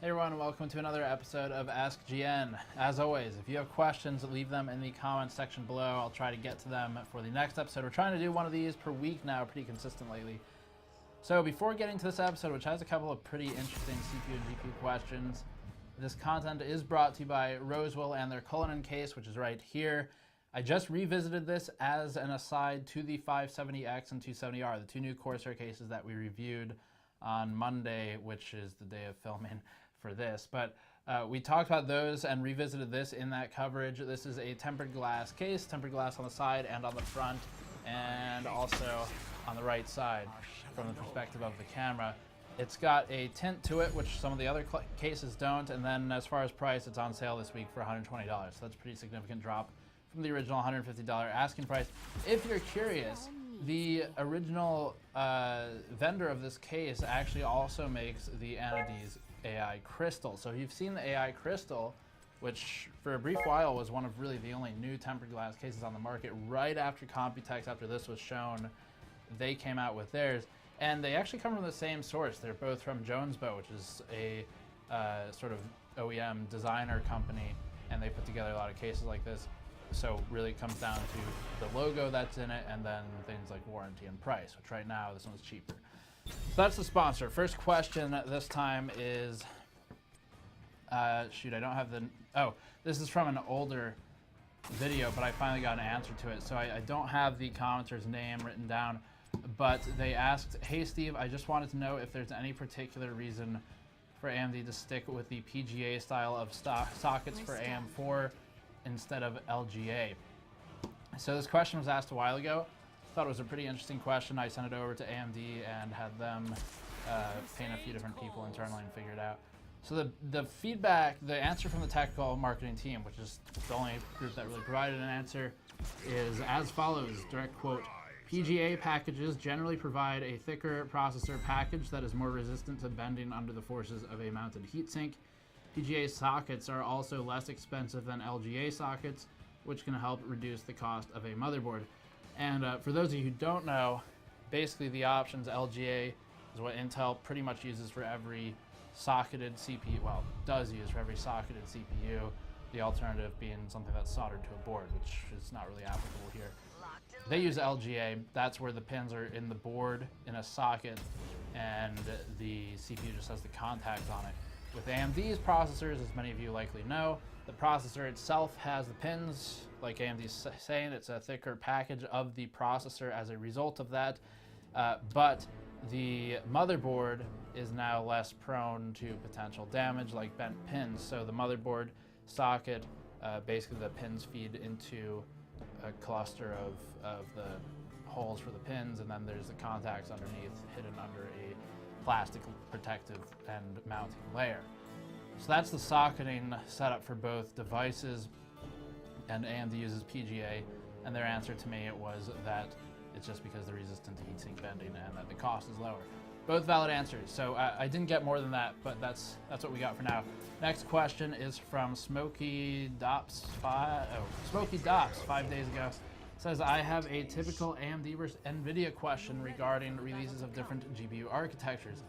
Hey everyone, welcome to another episode of Ask GN. As always, if you have questions, leave them in the comments section below. I'll try to get to them for the next episode. We're trying to do one of these per week now, pretty consistent lately. So before getting to this episode, which has a couple of pretty interesting CPU and GPU questions, this content is brought to you by Rosewell and their Cullinan case, which is right here. I just revisited this as an aside to the 570X and 270R, the two new Corsair cases that we reviewed on Monday, which is the day of filming for this. But we talked about those and revisited this in that coverage. This is a tempered glass case, tempered glass on the side and on the front, and also on the right side from the perspective of the camera. It's got a tint to it, which some of the other cases don't, and then as far as price, it's on sale this week for $120. So that's a pretty significant drop from the original $150 asking price. If you're curious, the original vendor of this case actually also makes the Anades AI Crystal. So you've seen the AI Crystal, which for a brief while was one of really the only new tempered glass cases on the market. Right after Computex, after this was shown, they came out with theirs. And they actually come from the same source. They're both from Jonesbow, which is a sort of OEM designer company, and they put together a lot of cases like this. So really it comes down to the logo that's in it and then things like warranty and price, which right now this one's cheaper. So that's the sponsor. First question this time is, shoot, I don't have the, oh, this is from an older video, but I finally got an answer to it. So I don't have the commenter's name written down, but they asked, hey Steve, I just wanted to know if there's any particular reason for AMD to stick with the PGA style of sockets for AM4 instead of LGA. So this question was asked a while ago. Thought it was a pretty interesting question. I sent it over to AMD and had them paint a few different people internally and figure it out. So the feedback, the answer from the technical marketing team, which is the only group that really provided an answer, is as follows, direct quote, PGA packages generally provide a thicker processor package that is more resistant to bending under the forces of a mounted heatsink. PGA sockets are also less expensive than LGA sockets, which can help reduce the cost of a motherboard. And for those of you who don't know, basically the options LGA is what Intel pretty much uses for every socketed CPU, well, does use for every socketed CPU, the alternative being something that's soldered to a board, which is not really applicable here. They use LGA, that's where the pins are in the board in a socket, and the CPU just has the contact on it. With AMD's processors, as many of you likely know, the processor itself has the pins. Like AMD's saying, it's a thicker package of the processor as a result of that. But the motherboard is now less prone to potential damage like bent pins. So the motherboard socket, basically the pins feed into a cluster of the holes for the pins, and then there's the contacts underneath hidden under a plastic protective and mounting layer. So that's the socketing setup for both devices, and AMD uses PGA, and their answer to me was that it's just because they're resistant to heatsink bending and that the cost is lower. Both valid answers, so I didn't get more than that, but that's what we got for now. Next question is from Smokey Dops 5 days ago. Says, I have a typical AMD versus NVIDIA question regarding releases of different GPU architectures.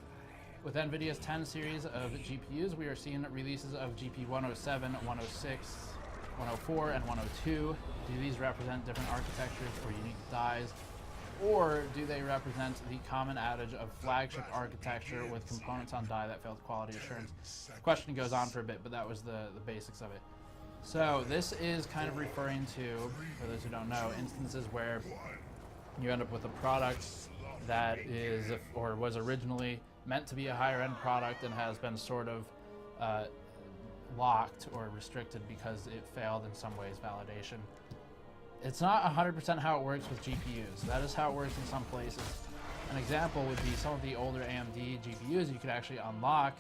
With NVIDIA's 10 series of GPUs, we are seeing releases of GP 107, 106, 104, and 102. Do these represent different architectures or unique dies? Or do they represent the common adage of flagship architecture with components on die that failed quality assurance? The question goes on for a bit, but that was the basics of it. So this is kind of referring to, for those who don't know, instances where you end up with a product that is, or was originally meant to be a higher end product and has been sort of locked or restricted because it failed in some ways validation. It's not 100% how it works with GPUs. That is how it works in some places. An example would be some of the older AMD GPUs you could actually unlock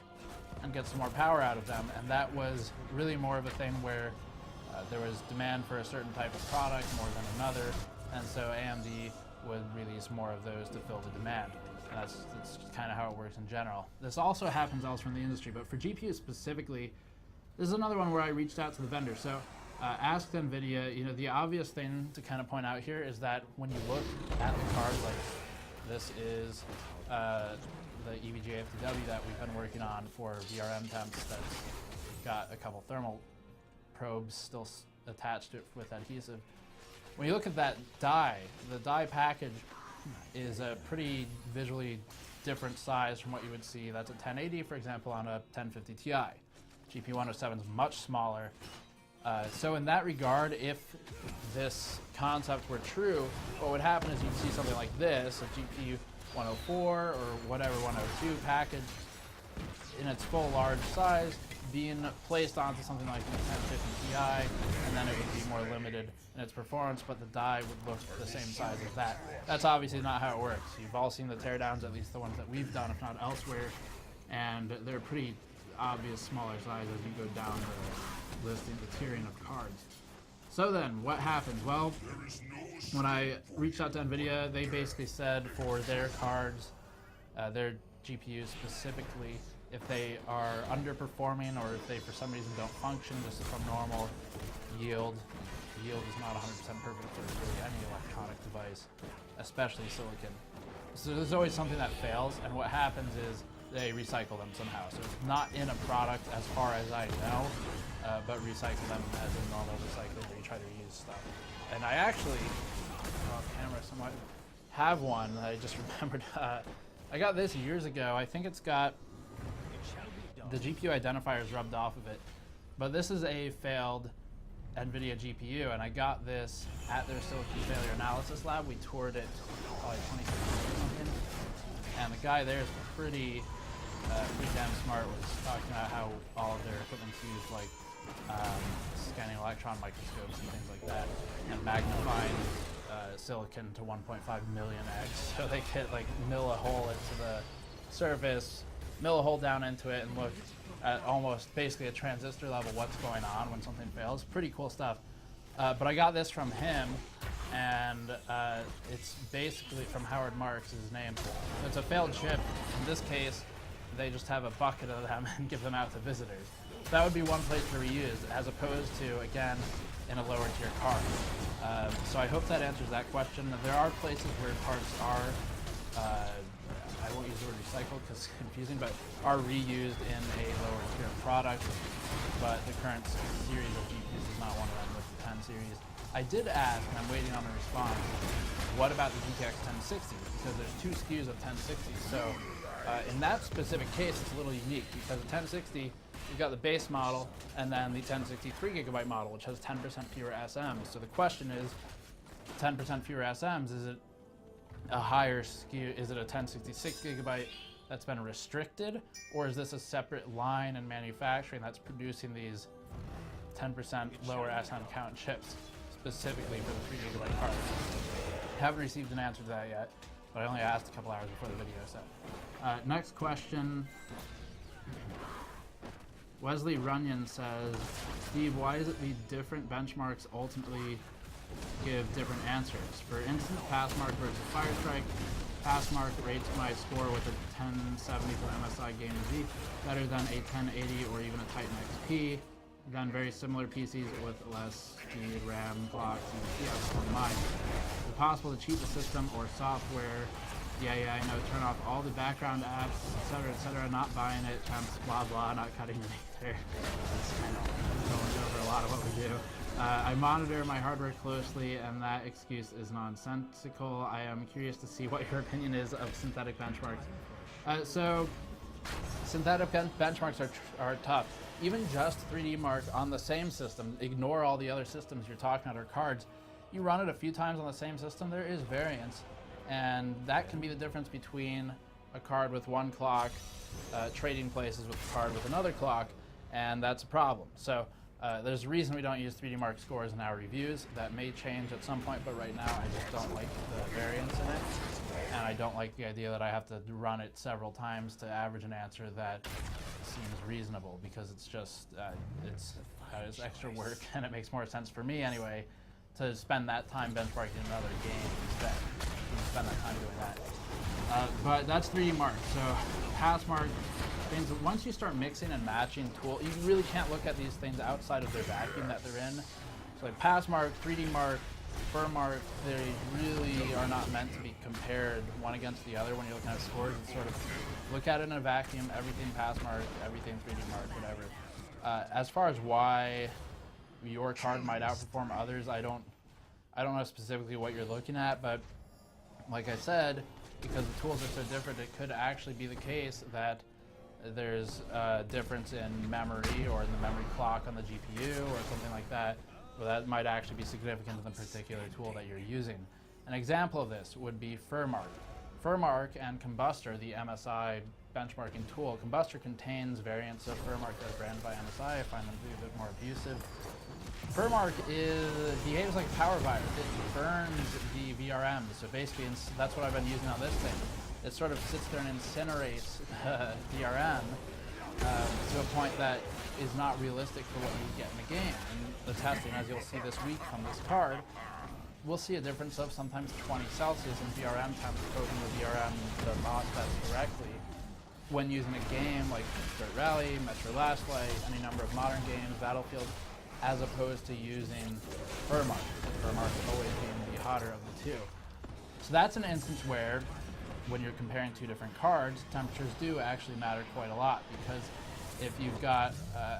and get some more power out of them, and that was really more of a thing where there was demand for a certain type of product more than another, and so AMD would release more of those to fill the demand. And that's kind of how it works in general. This also happens elsewhere in the industry, but for GPUs specifically, this is another one where I reached out to the vendor. So asked NVIDIA, the obvious thing to kind of point out here is that when you look at the card, like this is the EVGA FTW that we've been working on for VRM temps that's got a couple thermal probes still attached to it with adhesive. When you look at that die, the die package is a pretty visually different size from what you would see. That's a 1080, for example, on a 1050 Ti. GP107 is much smaller. So in that regard, if this concept were true, what would happen is you'd see something like this, a GPU 104 or whatever 102 package in its full large size being placed onto something like the 1050 Ti, and then it would be more limited in its performance, but the die would look the same size as that. That's obviously not how it works. You've all seen the teardowns, at least the ones that we've done, if not elsewhere, and they're pretty obvious smaller size as you go down the listing, the tiering of cards. So then, what happens? Well, when I reached out to NVIDIA, they basically said for their cards, their GPUs specifically, if they are underperforming or if they for some reason don't function just from normal yield is not 100% perfect for really any electronic device, especially silicon. So there's always something that fails, and what happens is they recycle them somehow. So it's not in a product as far as I know, but recycle them as a normal recycling where you try to reuse stuff. And I actually, off camera somewhat, have one that I just remembered. I got this years ago. I think it's got the GPU identifiers rubbed off of it, but this is a failed NVIDIA GPU, and I got this at their silicon failure analysis lab. We toured it probably 2016 or something, and the guy there is pretty damn smart. Was talking about how all of their equipment's used like scanning electron microscopes and things like that, and magnifying silicon to 1.5 million x, so they could like mill a hole into the surface, mill a hole down into it, and look at almost basically a transistor level what's going on when something fails. Pretty cool stuff. But I got this from him, and it's basically from Howard Marks, is his name. So it's a failed chip. In this case, they just have a bucket of them and give them out to visitors. So that would be one place to reuse, as opposed to, again, in a lower tier card. So I hope that answers that question. There are places where parts are, I won't use the word recycled because it's confusing, but are reused in a lower tier product. But the current series of GPUs is not one of them with the 10 series. I did ask, and I'm waiting on a response, what about the GTX 1060? Because there's two SKUs of 1060. So in that specific case, it's a little unique because the 1060, you've got the base model and then the 1060 3GB model, which has 10% fewer SMs. So the question is, 10% fewer SMs, is it a higher SKU? Is it a 1066GB that's been restricted, or is this a separate line in manufacturing that's producing these 10% lower SM count chips specifically for the 3GB card? Haven't received an answer to that yet, but I only asked a couple hours before the video, so. Next question. Wesley Runyon says, Steve, why is it the different benchmarks ultimately give different answers? For instance, Passmark versus Firestrike, Passmark rates my score with a 1070 for MSI Game Z better than a 1080 or even a Titan XP. Then very similar PCs with less speed, RAM, clock, CPU outperform mine. Is it possible to cheat the system or software? Yeah, I know. Turn off all the background apps, etc., not buying it, blah, blah, not cutting an ether. That's kind of going over a lot of what we do. I monitor my hardware closely, and that excuse is nonsensical. I am curious to see what your opinion is of synthetic benchmarks. So, synthetic benchmarks are tough. Even just 3D Mark on the same system, ignore all the other systems you're talking about or cards. You run it a few times on the same system, there is variance. And that can be the difference between a card with one clock trading places with a card with another clock, and that's a problem. So there's a reason we don't use 3D Mark scores in our reviews. That may change at some point, but right now I just don't like the variance in it. And I don't like the idea that I have to run it several times to average an answer that seems reasonable, because it's just, it's extra work, and it makes more sense for me anyway to spend that time benchmarking another game instead. Spend that time doing that. But that's 3D Mark. So Passmark things, once you start mixing and matching tool, you really can't look at these things outside of their vacuum that they're in. So like Passmark, 3D Mark, fur mark, they really are not meant to be compared one against the other when you're looking at scores. It's sort of look at it in a vacuum, everything pass mark, everything 3D mark, whatever. As far as why your card might outperform others, I don't know specifically what you're looking at, but like I said, because the tools are so different, it could actually be the case that there's a difference in memory or in the memory clock on the GPU or something like that. Well, that might actually be significant in the particular tool that you're using. An example of this would be FurMark. FurMark and Combustor, the MSI benchmarking tool. Combustor contains variants of FurMark that are branded by MSI. I find them to be a bit more abusive. FurMark behaves like a power virus. It burns the VRM. So basically, that's what I've been using on this thing. It sort of sits there and incinerates the VRM to a point that is not realistic for what you get in the game. And the testing, as you'll see this week from this card, we'll see a difference of sometimes 20 Celsius in VRM times coding the VRM, the MOSFETs directly when using a game like Dirt Rally, Metro Last Light, any number of modern games, Battlefield, as opposed to using FurMark. FurMark always being the hotter of the two. So that's an instance where, when you're comparing two different cards, temperatures do actually matter quite a lot, because if you've got,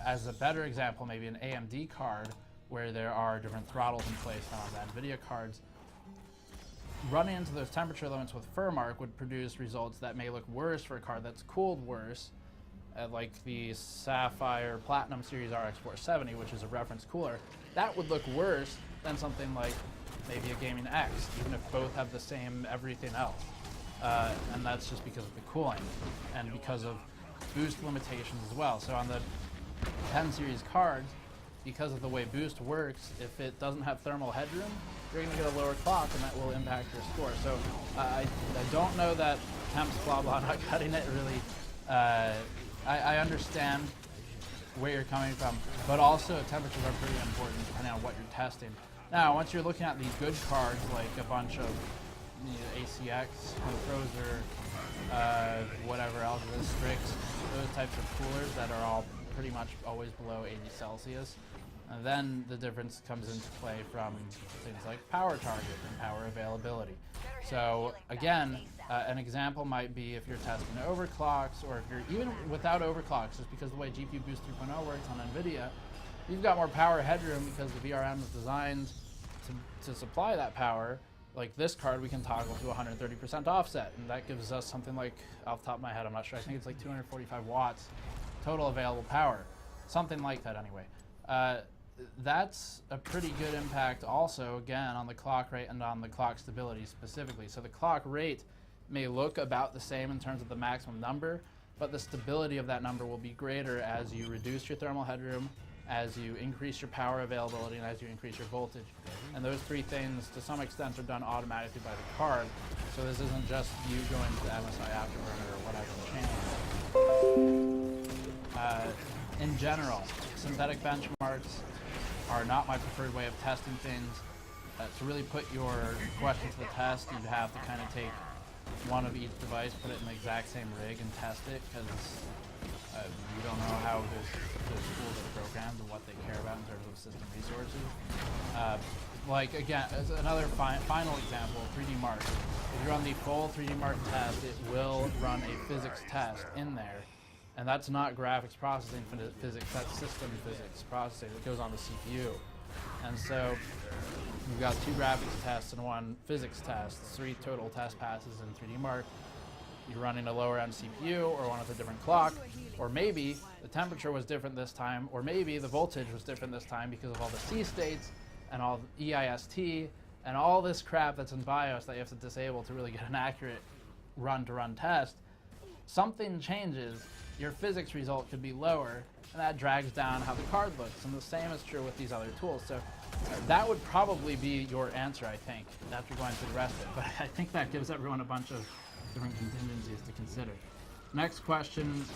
as a better example, maybe an AMD card where there are different throttles in place on the NVIDIA cards, running into those temperature limits with FurMark would produce results that may look worse for a card that's cooled worse, like the Sapphire Platinum Series RX 470, which is a reference cooler. That would look worse than something like maybe a Gaming X, even if both have the same everything else. And that's just because of the cooling and because of boost limitations as well. So on the 10 series cards, because of the way boost works, if it doesn't have thermal headroom, you're going to get a lower clock, and that will impact your score. So I don't know that temps blah blah not cutting it really. I understand where you're coming from, but also temperatures are pretty important depending on what you're testing. Now, once you're looking at the good cards, like a bunch of ACX, Prozer, whatever else, Strix, those types of coolers that are all pretty much always below 80 Celsius. And then the difference comes into play from things like power target and power availability. So again, an example might be if you're testing overclocks, or if you're even without overclocks, just because the way GPU Boost 3.0 works on NVIDIA, you've got more power headroom because the VRM is designed to supply that power. Like this card, we can toggle to 130% offset, and that gives us something like, off the top of my head, I'm not sure, I think it's like 245 watts total available power. Something like that anyway. That's a pretty good impact also, again, on the clock rate and on the clock stability specifically. So the clock rate may look about the same in terms of the maximum number, but the stability of that number will be greater as you reduce your thermal headroom, as you increase your power availability, and as you increase your voltage. And those three things, to some extent, are done automatically by the card. So this isn't just you going to the MSI Afterburner or whatever channel. In general, synthetic benchmarks are not my preferred way of testing things. To really put your question to the test, you'd have to kind of take one of each device, put it in the exact same rig, and test it, because you don't know how those tools are programmed and what they care about in terms of system resources. Like, again, as another final example, 3D Mark. If you run the full 3D Mark test, it will run a physics test in there. And that's not graphics processing physics, that's system physics processing that goes on the CPU. And so you've got 2 graphics tests and 1 physics test, 3 total test passes in 3D Mark. You're running a lower end CPU or one with a different clock, or maybe the temperature was different this time, or maybe the voltage was different this time because of all the C states and all the EIST and all this crap that's in BIOS that you have to disable to really get an accurate run-to-run test. Something changes, your physics result could be lower, and that drags down how the card looks. And the same is true with these other tools. So that would probably be your answer, I think, after going through the rest of it. But I think that gives everyone a bunch of different contingencies to consider. Next question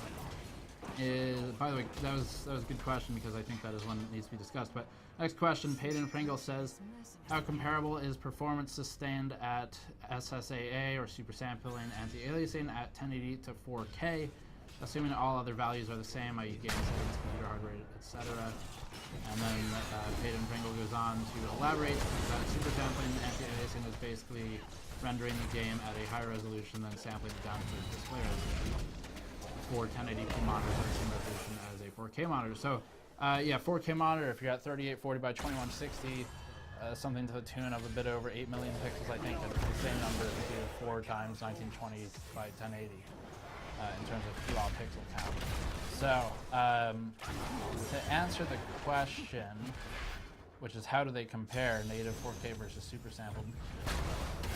is, by the way, that was a good question, because I think that is one that needs to be discussed. But next question, Peyton Pringle says, how comparable is performance sustained at SSAA or super sampling anti-aliasing at 1080 to 4K, assuming all other values are the same, i.e. game settings, computer hardware, etc.? And then Peyton Pringle goes on to elaborate that super sampling anti-aliasing is basically rendering the game at a higher resolution than sampling it down to display resolution for 1080p monitors at the same resolution as a 4K monitor. So yeah, 4K monitor, if you're at 3840 by 2160, something to the tune of a bit over 8 million pixels, I think that's the same number if you do 4 times 1920 by 1080 in terms of raw pixel count. So to answer the question, which is how do they compare native 4K versus super sampled,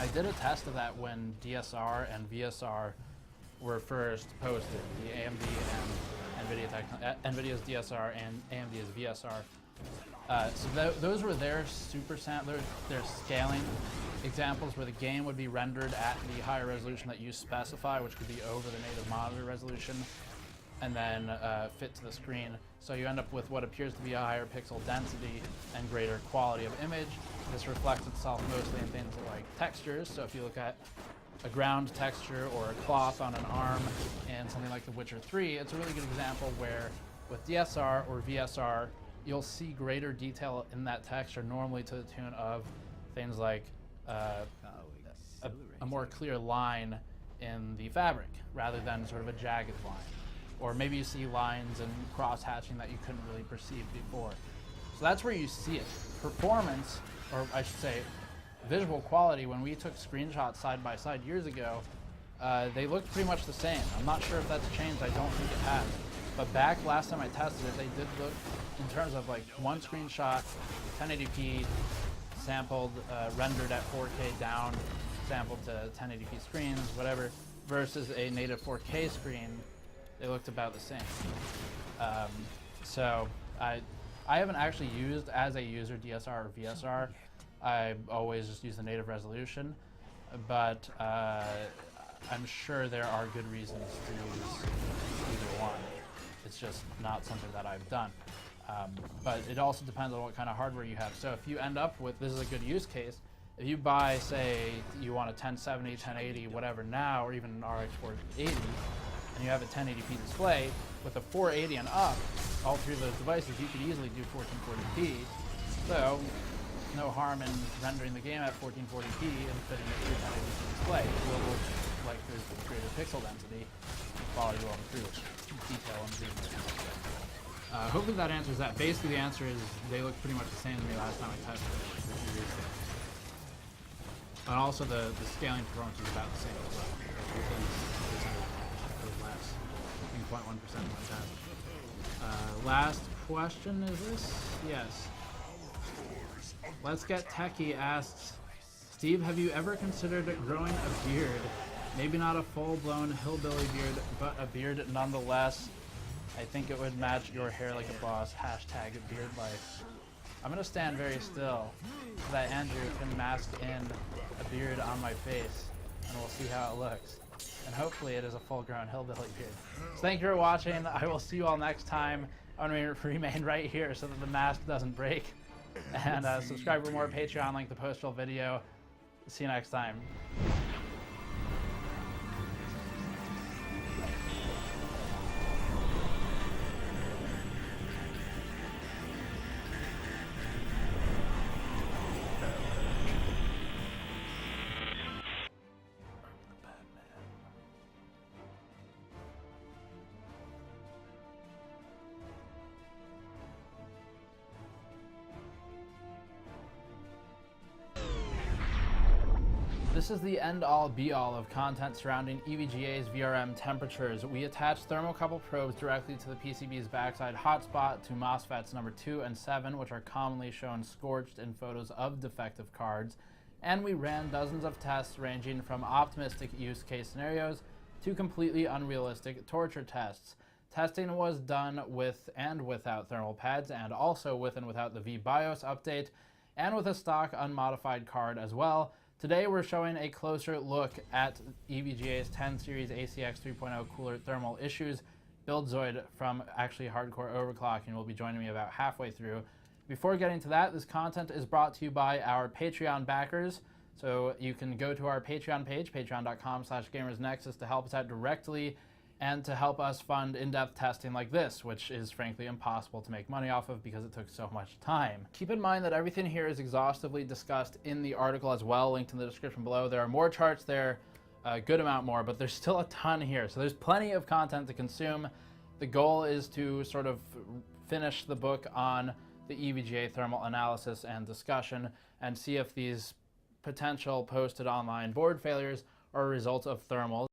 I did a test of that when DSR and VSR were first posted, the AMD and NVIDIA's DSR and AMD's VSR. So those were their their scaling examples where the game would be rendered at the higher resolution that you specify, which could be over the native monitor resolution, and then fit to the screen. So you end up with what appears to be a higher pixel density and greater quality of image. This reflects itself mostly in things like textures. So if you look at a ground texture or a cloth on an arm in something like The Witcher 3, it's a really good example where with DSR or VSR, you'll see greater detail in that texture, normally to the tune of things like a more clear line in the fabric rather than sort of a jagged line. Or maybe you see lines and cross-hatching that you couldn't really perceive before. So that's where you see it. Performance, or I should say visual quality, when we took screenshots side by side years ago, they looked pretty much the same. I'm not sure if that's changed, I don't think it has. But back last time I tested it, they did look, in terms of like one screenshot, 1080p, sampled, rendered at 4K down, sampled to 1080p screens, whatever, versus a native 4K screen, they looked about the same. So I haven't actually used as a user DSR or VSR. I always just use the native resolution, but I'm sure there are good reasons to use either one. It's just not something that I've done. But it also depends on what kind of hardware you have. So if you end up with, this is a good use case, if you buy, say, you want a 1070, 1080, whatever now, or even an RX 480, and you have a 1080p display, with a 480 and up, all three of those devices, you could easily do 1440p. So no harm in rendering the game at 1440p and fitting it through 1080p display. It will look like there's greater pixel density, quality will improve, detail improves. Hopefully that answers that. Basically the answer is they look pretty much the same to me last time I tested it. And also the scaling performance is about the same as well. Less. I think 0.1% fantastic. Last question is this? Yes. Let's Get Techie asks, Steve, have you ever considered growing a beard? Maybe not a full-blown hillbilly beard, but a beard nonetheless. I think it would match your hair like a boss. Hashtag beard life. I'm gonna stand very still so that Andrew can mask in a beard on my face, and we'll see how it looks. And hopefully it is a full-grown hillbilly beard. So thank you for watching. I will see you all next time. I'm gonna remain right here so that the mask doesn't break. And subscribe for more Patreon, link the postal video. See you next time. This is the end-all be-all of content surrounding EVGA's VRM temperatures. We attach thermocouple probes directly to the PCB's backside hotspot to MOSFETs number 2 and 7, which are commonly shown scorched in photos of defective cards. And we ran dozens of tests ranging from optimistic use case scenarios to completely unrealistic torture tests. Testing was done with and without thermal pads, and also with and without the VBIOS update, and with a stock unmodified card as well. Today we're showing a closer look at EVGA's 10 series ACX 3.0 cooler thermal issues. Buildzoid from actually Hardcore Overclocking will be joining me about halfway through. Before getting to that, this content is brought to you by our Patreon backers. So you can go to our Patreon page, patreon.com/gamersnexus, to help us out directly and to help us fund in-depth testing like this, which is frankly impossible to make money off of because it took so much time. Keep in mind that everything here is exhaustively discussed in the article as well, linked in the description below. There are more charts there, a good amount more, but there's still a ton here. So there's plenty of content to consume. The goal is to sort of finish the book on the EVGA thermal analysis and discussion and see if these potential posted online board failures are a result of thermals.